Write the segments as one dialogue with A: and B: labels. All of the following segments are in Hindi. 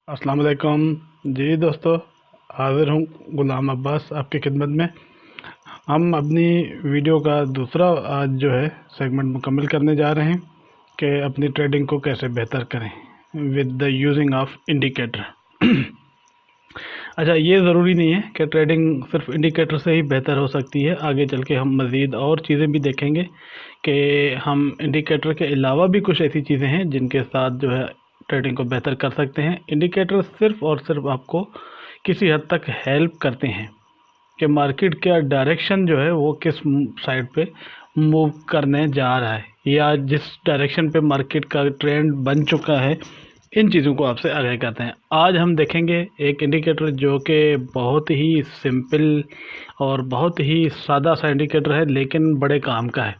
A: अस्सलाम वालेकुम जी दोस्तों। हाज़िर हूँ गुलाम अब्बास आपकी खिदमत में। हम अपनी वीडियो का दूसरा आज जो है सेगमेंट मुकम्मल करने जा रहे हैं कि अपनी ट्रेडिंग को कैसे बेहतर करें with the using of indicator. अच्छा, ये ज़रूरी नहीं है कि ट्रेडिंग सिर्फ इंडिकेटर से ही बेहतर हो सकती है। आगे चल के हम मज़ीद और चीज़ें भी देखेंगे कि हम इंडिकेटर के अलावा भी कुछ ऐसी चीज़ें हैं जिनके साथ जो है ट्रेडिंग को बेहतर कर सकते हैं। इंडिकेटर सिर्फ और सिर्फ आपको किसी हद तक हेल्प करते हैं कि मार्केट का डायरेक्शन जो है वो किस साइड पे मूव करने जा रहा है, या जिस डायरेक्शन पे मार्केट का ट्रेंड बन चुका है। इन चीज़ों को आपसे आगाह करते हैं। आज हम देखेंगे एक इंडिकेटर जो कि बहुत ही सिंपल और बहुत ही सादा सा इंडिकेटर है, लेकिन बड़े काम का है,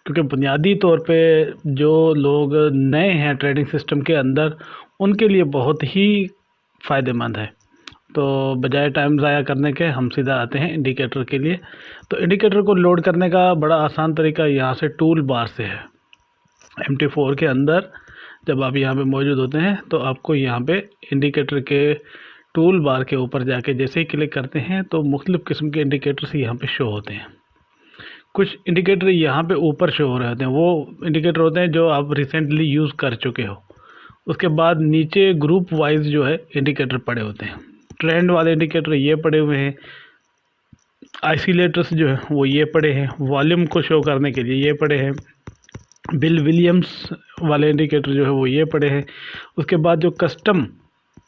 A: क्योंकि बुनियादी तौर पे जो लोग नए हैं ट्रेडिंग सिस्टम के अंदर, उनके लिए बहुत ही फ़ायदेमंद है। तो बजाय टाइम ज़ाया करने के हम सीधा आते हैं इंडिकेटर के लिए। तो इंडिकेटर को लोड करने का बड़ा आसान तरीका यहाँ से टूल बार से है। MT4 के अंदर जब आप यहाँ पे मौजूद होते हैं तो आपको यहाँ पे इंडिकेटर के टूल बार के ऊपर जाके जैसे ही क्लिक करते हैं तो मुख्तलिफ़ किस्म के इंडिकेटर्स यहाँ पे शो होते हैं। कुछ इंडिकेटर यहाँ पे ऊपर शो हो रहे होते हैं, वो इंडिकेटर होते हैं जो आप रिसेंटली यूज़ कर चुके हो। उसके बाद नीचे ग्रुप वाइज जो है इंडिकेटर पड़े होते हैं। ट्रेंड वाले इंडिकेटर ये पड़े हुए हैं, आइसोलेटर्स जो है वो ये पड़े हैं, वॉल्यूम को शो करने के लिए ये पड़े हैं, बिल विलियम्स वाले इंडिकेटर जो है वो ये पड़े हैं। उसके बाद जो कस्टम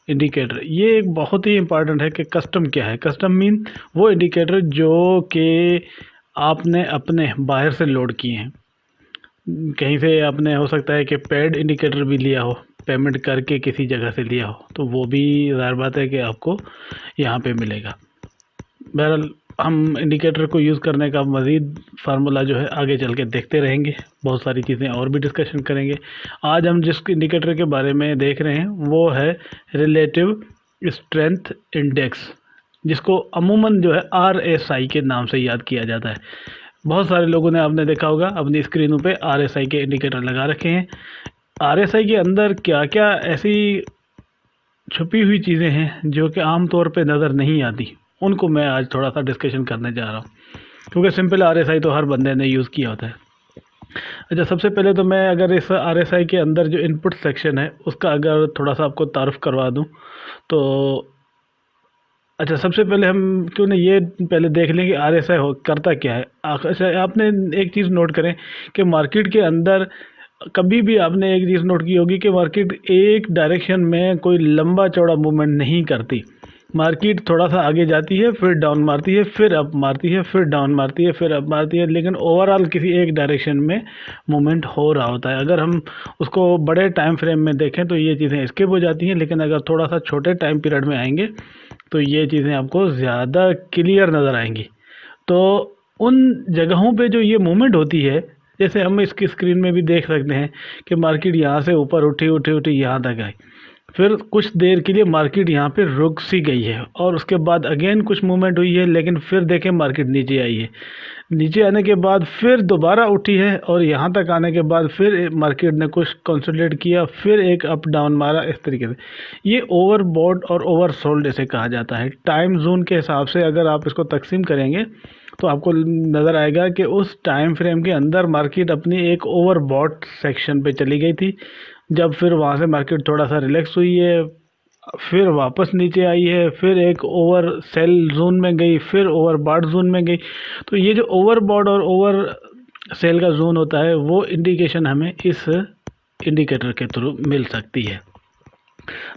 A: इंडिकेटर, ये एक बहुत ही इंपॉर्टेंट है कि कस्टम क्या है। कस्टम मीन वो इंडिकेटर जो कि आपने अपने बाहर से लोड किए हैं। कहीं से आपने हो सकता है कि पेड इंडिकेटर भी लिया हो, पेमेंट करके किसी जगह से लिया हो, तो वो भी ज़ाहिर बात है कि आपको यहाँ पे मिलेगा। बहरहाल हम इंडिकेटर को यूज़ करने का मज़ीद फार्मूला जो है आगे चल के देखते रहेंगे, बहुत सारी चीज़ें और भी डिस्कशन करेंगे। आज हम जिस इंडिकेटर के बारे में देख रहे हैं वो है रिलेटिव स्ट्रेंथ इंडेक्स, जिसको अमूमन जो है RSI के नाम से याद किया जाता है। बहुत सारे लोगों ने, आपने देखा होगा अपनी स्क्रीनों पे RSI के इंडिकेटर लगा रखे हैं। RSI के अंदर क्या क्या ऐसी छुपी हुई चीज़ें हैं जो कि आम तौर पे नज़र नहीं आती, उनको मैं आज थोड़ा सा डिस्कशन करने जा रहा हूँ, क्योंकि सिंपल RSI तो हर बंदे ने यूज़ किया होता है। अच्छा, सबसे पहले तो मैं अगर इस RSI के अंदर जो इनपुट सेक्शन है उसका अगर थोड़ा सा आपको तारुफ करवा दूँ तो अच्छा, सबसे पहले हम क्यों ना ये पहले देख लें कि RSI हो करता क्या है। अच्छा, आपने एक चीज़ नोट करें कि मार्केट के अंदर कभी भी आपने एक चीज़ नोट की होगी कि मार्केट एक डायरेक्शन में कोई लंबा चौड़ा मूवमेंट नहीं करती। मार्केट थोड़ा सा आगे जाती है, फिर डाउन मारती है, फिर अप मारती है, फिर डाउन मारती है, फिर अप मारती है, लेकिन ओवरऑल किसी एक डायरेक्शन में मूवमेंट हो रहा होता है। अगर हम उसको बड़े टाइम फ्रेम में देखें तो ये चीज़ें स्किप हो जाती हैं, लेकिन अगर थोड़ा सा छोटे टाइम पीरियड में आएंगे तो ये चीज़ें आपको ज़्यादा क्लियर नज़र आएंगी। तो उन जगहों पे जो ये मूवमेंट होती है, जैसे हम इसकी स्क्रीन में भी देख सकते हैं कि मार्केट यहाँ से ऊपर उठी उठी उठी यहाँ तक आई, फिर कुछ देर के लिए मार्केट यहाँ पे रुक सी गई है और उसके बाद अगेन कुछ मूवमेंट हुई है, लेकिन फिर देखें मार्केट नीचे आई है। नीचे आने के बाद फिर दोबारा उठी है और यहाँ तक आने के बाद फिर मार्केट ने कुछ कंसोलिडेट किया, फिर एक अप डाउन मारा। इस तरीके से ये ओवरबॉट और ओवरसोल्ड इसे कहा जाता है। टाइम जोन के हिसाब से अगर आप इसको तकसीम करेंगे तो आपको नज़र आएगा कि उस टाइम फ्रेम के अंदर मार्केट अपनी एक ओवरबॉट सेक्शन पे चली गई थी। जब फिर वहाँ से मार्केट थोड़ा सा रिलैक्स हुई है, फिर वापस नीचे आई है, फिर एक ओवर सेल जोन में गई, फिर ओवर बॉट जोन में गई। तो ये जो ओवर बॉट और ओवर सेल का जोन होता है वो इंडिकेशन हमें इस इंडिकेटर के थ्रू मिल सकती है।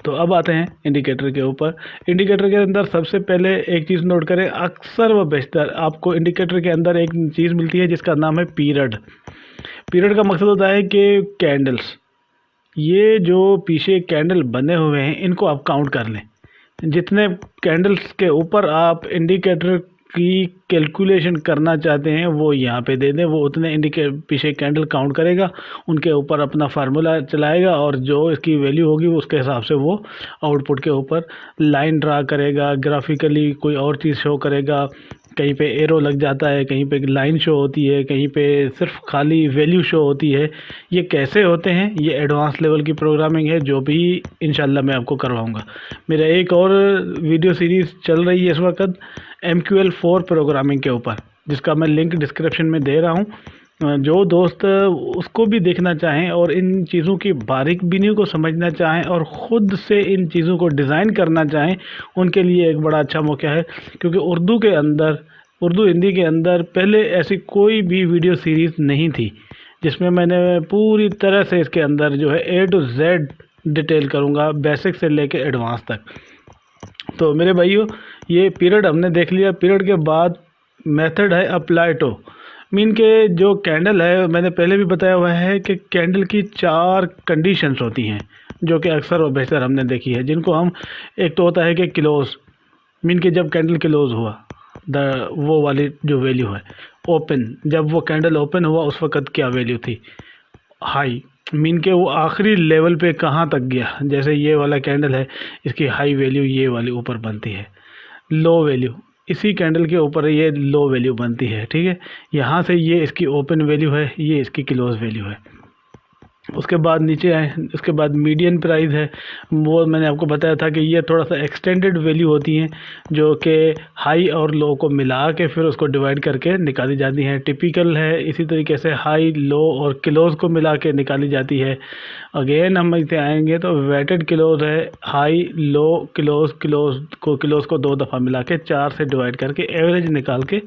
A: तो अब आते हैं इंडिकेटर के ऊपर। इंडिकेटर के अंदर सबसे पहले एक चीज़ नोट करें, अक्सर व बेशतर आपको इंडिकेटर के अंदर एक चीज़ मिलती है जिसका नाम है पीरियड। पीरियड का मकसद होता है कि कैंडल्स, ये जो पीछे कैंडल बने हुए हैं इनको आप काउंट कर लें। जितने कैंडल्स के ऊपर आप इंडिकेटर की कैलकुलेशन करना चाहते हैं वो यहाँ पे दे दें, वो उतने पीछे कैंडल काउंट करेगा, उनके ऊपर अपना फार्मूला चलाएगा और जो इसकी वैल्यू होगी उसके हिसाब से वो आउटपुट के ऊपर लाइन ड्रा करेगा, ग्राफिकली कोई और चीज़ शो करेगा, कहीं पे एरो लग जाता है, कहीं पे लाइन शो होती है, कहीं पे सिर्फ खाली वैल्यू शो होती है। ये कैसे होते हैं, ये एडवांस लेवल की प्रोग्रामिंग है जो भी इंशाल्लाह मैं आपको करवाऊंगा। मेरा एक और वीडियो सीरीज़ चल रही है इस वक्त MQL4 प्रोग्रामिंग के ऊपर, जिसका मैं लिंक डिस्क्रिप्शन में दे रहा हूँ। जो दोस्त उसको भी देखना चाहें और इन चीज़ों की बारीक बीनी को समझना चाहें और ख़ुद से इन चीज़ों को डिज़ाइन करना चाहें, उनके लिए एक बड़ा अच्छा मौका है। क्योंकि उर्दू हिंदी के अंदर पहले ऐसी कोई भी वीडियो सीरीज़ नहीं थी जिसमें मैंने पूरी तरह से इसके अंदर जो है A to Z डिटेल करूँगा, बेसिक से लेके एडवांस तक। तो मेरे भाइयों, ये पीरियड हमने देख लिया। पीरियड के बाद मेथड है अप्लाई टू। मीन के जो कैंडल है, मैंने पहले भी बताया हुआ है कि कैंडल की 4 कंडीशंस होती हैं जो कि अक्सर और बेहतर हमने देखी है, जिनको हम, एक तो होता है कि क्लोज, मीन के जब कैंडल क्लोज हुआ, वो वाली जो वैल्यू है। ओपन, जब वो कैंडल ओपन हुआ उस वक़्त क्या वैल्यू थी। हाई, मीन के वो आखिरी लेवल पे कहाँ तक गया, जैसे ये वाला कैंडल है, इसकी हाई वैल्यू ये वाली ऊपर बनती है। लो वैल्यू, इसी कैंडल के ऊपर ये लो वैल्यू बनती है, ठीक है। यहाँ से ये इसकी ओपन वैल्यू है, ये इसकी क्लोज वैल्यू है। उसके बाद नीचे आए, उसके बाद मीडियन प्राइस है। वो मैंने आपको बताया था कि ये थोड़ा सा एक्सटेंडेड वैल्यू होती हैं जो कि हाई और लो को मिला के फिर उसको डिवाइड करके निकाली जाती हैं। टिपिकल है, इसी तरीके से हाई, लो और क्लोज को मिला के निकाली जाती है। अगेन हम इसे आएंगे तो वेटेड क्लोज है, हाई, लो, क्लोज को 2 दफ़ा मिला के 4 से डिवाइड करके एवरेज निकाल के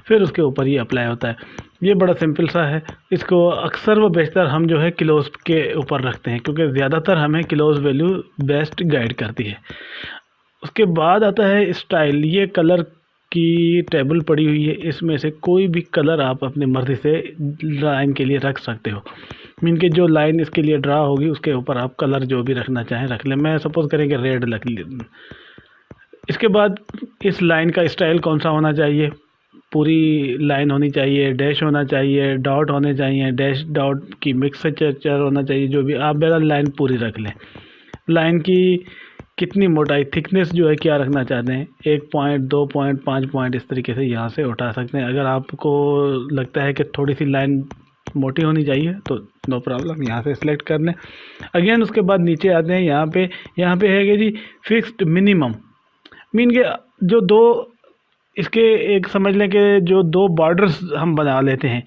A: फिर उसके ऊपर ये अप्लाई होता है। ये बड़ा सिंपल सा है। इसको अक्सर व बेशतर हम जो है क्लोज के ऊपर रखते हैं क्योंकि ज़्यादातर हमें क्लोज वैल्यू बेस्ट गाइड करती है। उसके बाद आता है स्टाइल। ये कलर की टेबल पड़ी हुई है, इसमें से कोई भी कलर आप अपनी मर्ज़ी से लाइन के लिए रख सकते हो। मीन के जो लाइन इसके लिए ड्रा होगी उसके ऊपर आप कलर जो भी रखना चाहें रख लें। मैं सपोज़ करें कि रेड रख लें। इसके बाद इस लाइन का स्टाइल कौन सा होना चाहिए, पूरी लाइन होनी चाहिए, डैश होना चाहिए, डॉट होने चाहिए, डैश डॉट की मिक्सचर होना चाहिए, जो भी आप मेरा लाइन पूरी रख लें। लाइन की कितनी मोटाई, थिकनेस जो है क्या रखना चाहते हैं, 1 पॉइंट, 2 पॉइंट, 5 पॉइंट, इस तरीके से यहाँ से उठा सकते हैं। अगर आपको लगता है कि थोड़ी सी लाइन मोटी होनी चाहिए तो नो प्रॉब्लम, यहाँ से सिलेक्ट कर लें। अगेन उसके बाद नीचे आते हैं, यहाँ पे है कि जी फिक्स्ड मिनिमम। मीन के जो दो इसके एक समझ लें कि जो 2 बॉर्डर्स हम बना लेते हैं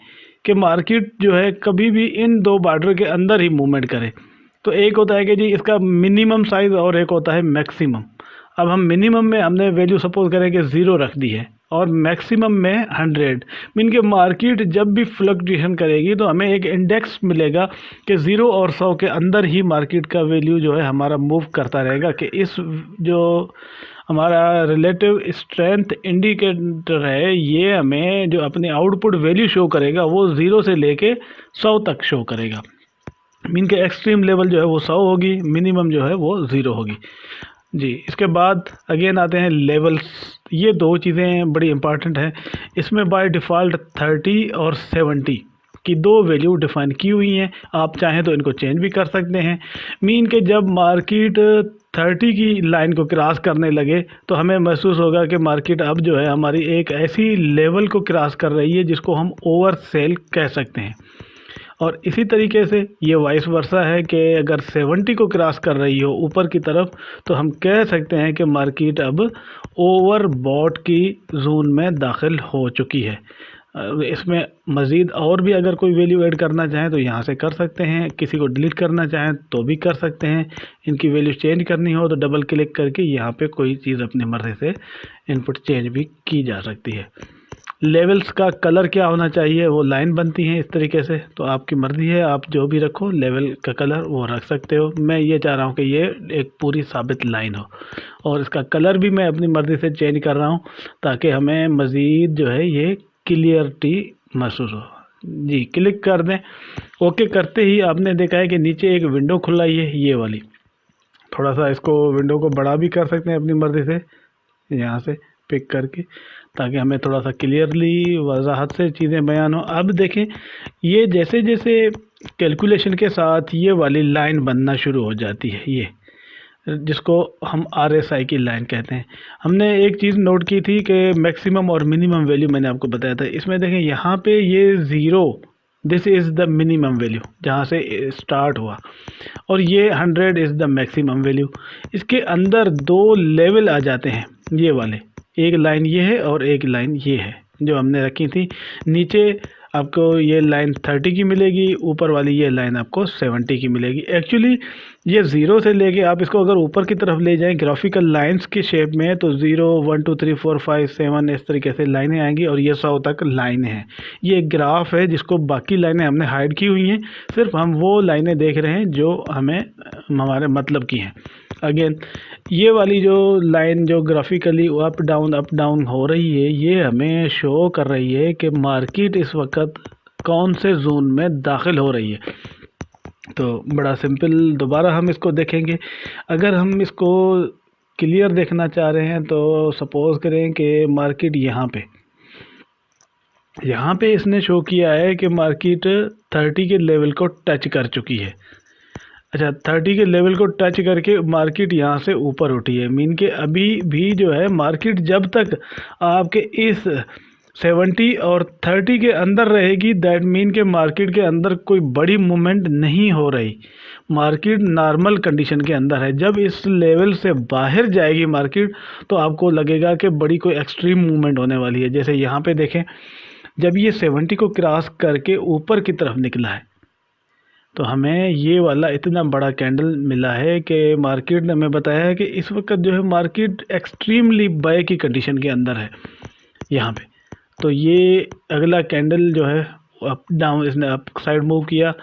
A: कि मार्केट जो है कभी भी इन 2 बॉर्डर के अंदर ही मूवमेंट करे। तो एक होता है कि जी इसका मिनिमम साइज़ और एक होता है मैक्सिमम। अब हम मिनिमम में हमने वैल्यू सपोज करें कि 0 रख दी है और मैक्सिमम में 100। मीन के मार्केट जब भी फ्लक्चुएशन करेगी तो हमें एक इंडेक्स मिलेगा कि 0 और 100 के अंदर ही मार्केट का वैल्यू जो है हमारा मूव करता रहेगा। कि इस जो हमारा रिलेटिव स्ट्रेंथ इंडिकेटर है, ये हमें जो अपने आउटपुट वैल्यू शो करेगा वो 0 से लेके 100 तक शो करेगा। मीन के एक्सट्रीम लेवल जो है वो 100 होगी, मिनिमम जो है वो 0 होगी जी। इसके बाद अगेन आते हैं लेवल्स। ये 2 चीज़ें बड़ी इंपॉर्टेंट हैं। इसमें बाय डिफ़ॉल्ट 30 और 70 की 2 वैल्यू डिफ़ाइन की हुई हैं। आप चाहें तो इनको चेंज भी कर सकते हैं। मीन के जब मार्केट 30 की लाइन को क्रॉस करने लगे तो हमें महसूस होगा कि मार्केट अब जो है हमारी एक ऐसी लेवल को क्रॉस कर रही है जिसको हम ओवर सेल कह सकते हैं। और इसी तरीके से ये वाइस वर्सा है कि अगर 70 को क्रॉस कर रही हो ऊपर की तरफ तो हम कह सकते हैं कि मार्केट अब ओवरबॉट की जोन में दाखिल हो चुकी है। इसमें मज़ीद और भी अगर कोई वैल्यू ऐड करना चाहें तो यहाँ से कर सकते हैं, किसी को डिलीट करना चाहें तो भी कर सकते हैं। इनकी वैल्यू चेंज करनी हो तो डबल क्लिक करके यहाँ पे कोई चीज़ अपनी मर्ज़ी से इनपुट चेंज भी की जा सकती है। लेवल्स का कलर क्या होना चाहिए, वो लाइन बनती हैं इस तरीके से, तो आपकी मर्ज़ी है, आप जो भी रखो लेवल का कलर वो रख सकते हो। मैं ये चाह रहा हूँ कि ये एक पूरी साबित लाइन हो और इसका कलर भी मैं अपनी मर्ज़ी से चेंज कर रहा हूँ ताकि हमें मज़ीद जो है ये क्लियरिटी महसूस हो जी। क्लिक कर दें। ओके करते ही आपने देखा है कि नीचे एक विंडो खुल आई है, ये वाली। थोड़ा सा इसको विंडो को बड़ा भी कर सकते हैं अपनी मर्ज़ी से, यहाँ से पिक करके, ताकि हमें थोड़ा सा क्लियरली वजाहत से चीज़ें बयान हो। अब देखें, ये जैसे जैसे कैलकुलेशन के साथ ये वाली लाइन बनना शुरू हो जाती है, ये जिसको हम RSI की लाइन कहते हैं। हमने एक चीज़ नोट की थी कि मैक्सिमम और मिनिमम वैल्यू मैंने आपको बताया था। इसमें देखें यहाँ पे ये zero, this is the minimum value जहाँ से स्टार्ट हुआ, और ये 100 इज़ द मैक्सिमम वैल्यू। इसके अंदर दो लेवल आ जाते हैं ये वाले, एक लाइन ये है और एक लाइन ये है जो हमने रखी थी। नीचे आपको ये लाइन 30 की मिलेगी, ऊपर वाली ये लाइन आपको 70 की मिलेगी। एक्चुअली ये ज़ीरो से लेके आप इसको अगर ऊपर की तरफ ले जाएं ग्राफिकल लाइंस के शेप में, तो 0 1 2 3 4 5 7 इस तरीके से लाइनें आएंगी, और ये 100 तक लाइनें हैं। ये एक ग्राफ है जिसको बाकी लाइनें हमने हाइड की हुई हैं, सिर्फ हम वो लाइनें देख रहे हैं जो हमें हमारे मतलब की हैं। अगेन ये वाली जो लाइन जो ग्राफिकली अप डाउन हो रही है, ये हमें शो कर रही है कि मार्केट इस वक्त कौन से जोन में दाखिल हो रही है। तो बड़ा सिंपल, दोबारा हम इसको देखेंगे। अगर हम इसको क्लियर देखना चाह रहे हैं तो सपोज़ करें कि मार्केट यहाँ पे इसने शो किया है कि मार्केट 30 के लेवल को टच कर चुकी है। अच्छा, 30 के लेवल को टच करके मार्केट यहाँ से ऊपर उठी है। मीन के अभी भी जो है मार्केट जब तक आपके इस 70 और 30 के अंदर रहेगी, दैट मीन के मार्केट के अंदर कोई बड़ी मूवमेंट नहीं हो रही, मार्केट नॉर्मल कंडीशन के अंदर है। जब इस लेवल से बाहर जाएगी मार्केट तो आपको लगेगा कि बड़ी कोई एक्सट्रीम मूवमेंट होने वाली है। जैसे यहाँ पे देखें, जब ये 70 को क्रॉस करके ऊपर की तरफ निकला है तो हमें ये वाला इतना बड़ा कैंडल मिला है कि मार्केट ने हमें बताया है कि इस वक्त जो है मार्केट एक्सट्रीमली बाय की कंडीशन के अंदर है यहाँ पे। तो ये अगला कैंडल जो है अप डाउन, इसने अप साइड मूव किया,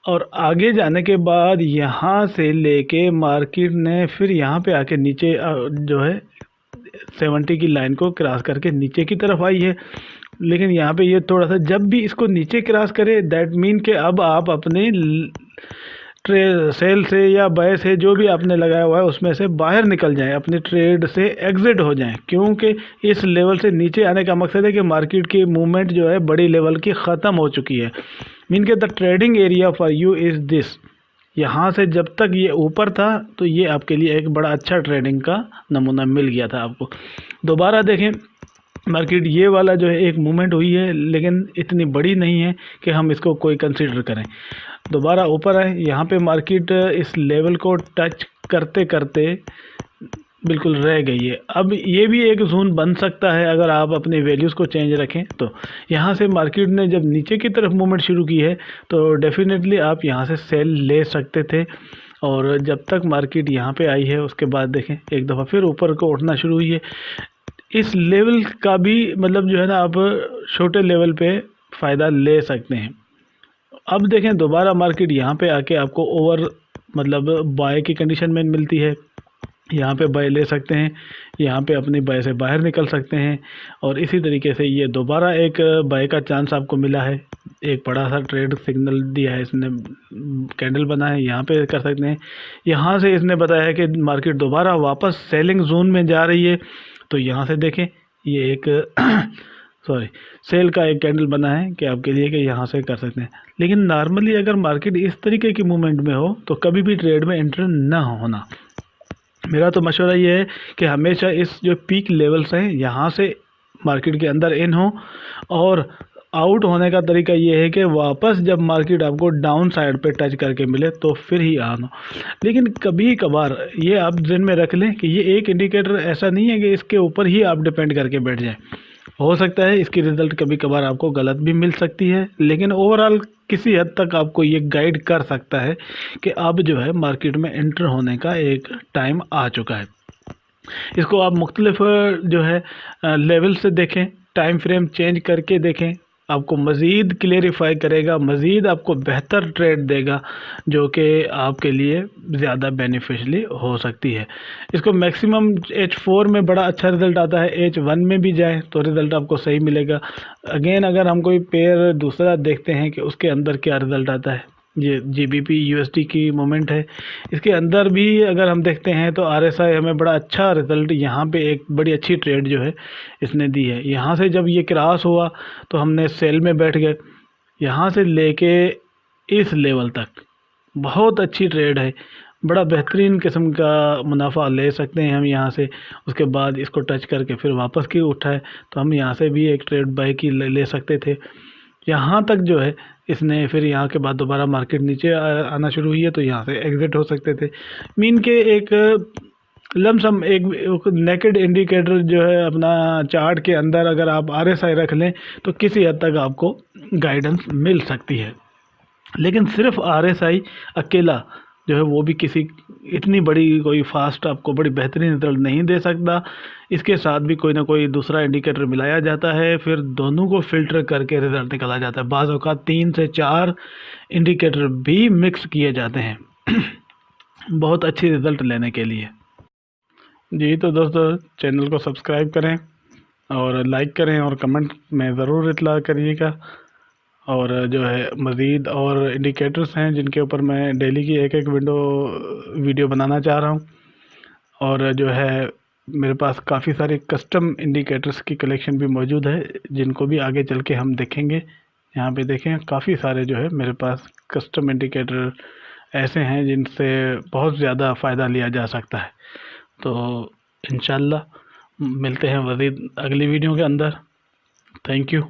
A: और आगे जाने के बाद यहाँ से लेके मार्केट ने फिर यहाँ पे आके नीचे जो है 70 की लाइन को क्रॉस करके नीचे की तरफ आई है। लेकिन यहाँ पे ये थोड़ा सा, जब भी इसको नीचे क्रॉस करे दैट मीन कि अब आप अपने सेल से या बाय से जो भी आपने लगाया हुआ है उसमें से बाहर निकल जाएं, अपने ट्रेड से एग्जिट हो जाएं, क्योंकि इस लेवल से नीचे आने का मकसद है कि मार्केट की मूवमेंट जो है बड़ी लेवल की ख़त्म हो चुकी है। मीन के the trading area for you is this. यहाँ से जब तक ये ऊपर था तो ये आपके लिए एक बड़ा अच्छा ट्रेडिंग का नमूना मिल गया था आपको। दोबारा देखें, मार्केट ये वाला जो है एक मूवमेंट हुई है, लेकिन इतनी बड़ी नहीं है कि हम इसको कोई कंसीडर करें। दोबारा ऊपर आए, यहाँ पे मार्केट इस लेवल को टच करते करते बिल्कुल रह गई है। अब ये भी एक जोन बन सकता है अगर आप अपने वैल्यूज़ को चेंज रखें। तो यहाँ से मार्केट ने जब नीचे की तरफ मूवमेंट शुरू की है तो डेफिनेटली आप यहाँ से सेल ले सकते थे, और जब तक मार्केट यहाँ पे आई है उसके बाद देखें एक दफ़ा फिर ऊपर को उठना शुरू हुई है। इस लेवल का भी मतलब जो है ना, आप छोटे लेवल पे फ़ायदा ले सकते हैं। अब देखें दोबारा मार्केट यहाँ पे आके आपको ओवर मतलब बाय की कंडीशन में मिलती है, यहाँ पे बाय ले सकते हैं, यहाँ पे अपनी बाय से बाहर निकल सकते हैं, और इसी तरीके से ये दोबारा एक बाय का चांस आपको मिला है। एक बड़ा सा ट्रेड सिग्नल दिया है इसने, कैंडल बना है, यहाँ पे कर सकते हैं। यहाँ से इसने बताया है कि मार्केट दोबारा वापस सेलिंग जोन में जा रही है, तो यहाँ से देखें ये एक सेल का एक कैंडल बना है कि आपके लिए कि यहाँ से कर सकते हैं। लेकिन नॉर्मली अगर मार्केट इस तरीके की मूवमेंट में हो तो कभी भी ट्रेड में एंटर ना होना। मेरा तो मशवरा ये है कि हमेशा इस जो पीक लेवल्स हैं यहाँ से मार्केट के अंदर इन हो, और आउट होने का तरीका ये है कि वापस जब मार्केट आपको डाउन साइड पे टच करके मिले तो फिर ही आना। लेकिन कभी कभार ये आप ध्यान में रख लें कि ये एक इंडिकेटर ऐसा नहीं है कि इसके ऊपर ही आप डिपेंड करके बैठ जाएं। हो सकता है इसकी रिज़ल्ट कभी कभार आपको गलत भी मिल सकती है, लेकिन ओवरऑल किसी हद तक आपको ये गाइड कर सकता है कि अब जो है मार्केट में एंटर होने का एक टाइम आ चुका है। इसको आप मुख्तलिफ जो है लेवल से देखें, टाइम फ्रेम चेंज करके देखें, आपको मज़ीद क्लेरिफाई करेगा, मज़ीद आपको बेहतर ट्रेड देगा जो कि आपके लिए ज़्यादा बेनिफिशली हो सकती है। इसको मैक्सिमम H4 में बड़ा अच्छा रिज़ल्ट आता है, H1 में भी जाए तो रिज़ल्ट आपको सही मिलेगा। अगेन अगर हम कोई पेयर दूसरा देखते हैं कि उसके अंदर क्या रिज़ल्ट आता है, ये GBP USD की मोमेंट है, इसके अंदर भी अगर हम देखते हैं तो RSI हमें बड़ा अच्छा रिज़ल्ट, यहाँ पे एक बड़ी अच्छी ट्रेड जो है इसने दी है। यहाँ से जब ये क्रॉस हुआ तो हमने सेल में बैठ गए, यहाँ से लेके इस लेवल तक बहुत अच्छी ट्रेड है। बड़ा बेहतरीन किस्म का मुनाफा ले सकते हैं हम यहाँ से। उसके बाद इसको टच करके फिर वापस की उठाए तो हम यहाँ से भी एक ट्रेड बाय की ले सकते थे। यहाँ तक जो है इसने फिर यहाँ के बाद दोबारा मार्केट नीचे आना शुरू हुई है तो यहाँ से एग्ज़िट हो सकते थे। मीन के एक लमसम एक नेकेड इंडिकेटर जो है अपना चार्ट के अंदर अगर आप RSI रख लें तो किसी हद तक आपको गाइडेंस मिल सकती है। लेकिन सिर्फ RSI अकेला जो है वो भी किसी इतनी बड़ी कोई फास्ट आपको बड़ी बेहतरीन रिजल्ट नहीं दे सकता। इसके साथ भी कोई ना कोई दूसरा इंडिकेटर मिलाया जाता है, फिर दोनों को फ़िल्टर करके रिज़ल्ट निकाला जाता है। बाज़ औक़ात 3 से 4 इंडिकेटर भी मिक्स किए जाते हैं बहुत अच्छी रिज़ल्ट लेने के लिए। जी तो दोस्तों चैनल को सब्सक्राइब करें और लाइक करें और कमेंट में ज़रूर इत्तला करिएगा। और जो है मज़ीद और इंडिकेटर्स हैं जिनके ऊपर मैं डेली की एक वीडियो बनाना चाह रहा हूँ। और जो है मेरे पास काफ़ी सारे कस्टम इंडिकेटर्स की कलेक्शन भी मौजूद है जिनको भी आगे चल के हम देखेंगे। यहाँ पे देखें काफ़ी सारे जो है मेरे पास कस्टम इंडिकेटर ऐसे हैं जिनसे बहुत ज़्यादा फ़ायदा लिया जा सकता है। तो इंशाल्लाह मिलते हैं मज़ीद अगली वीडियो के अंदर। Thank you.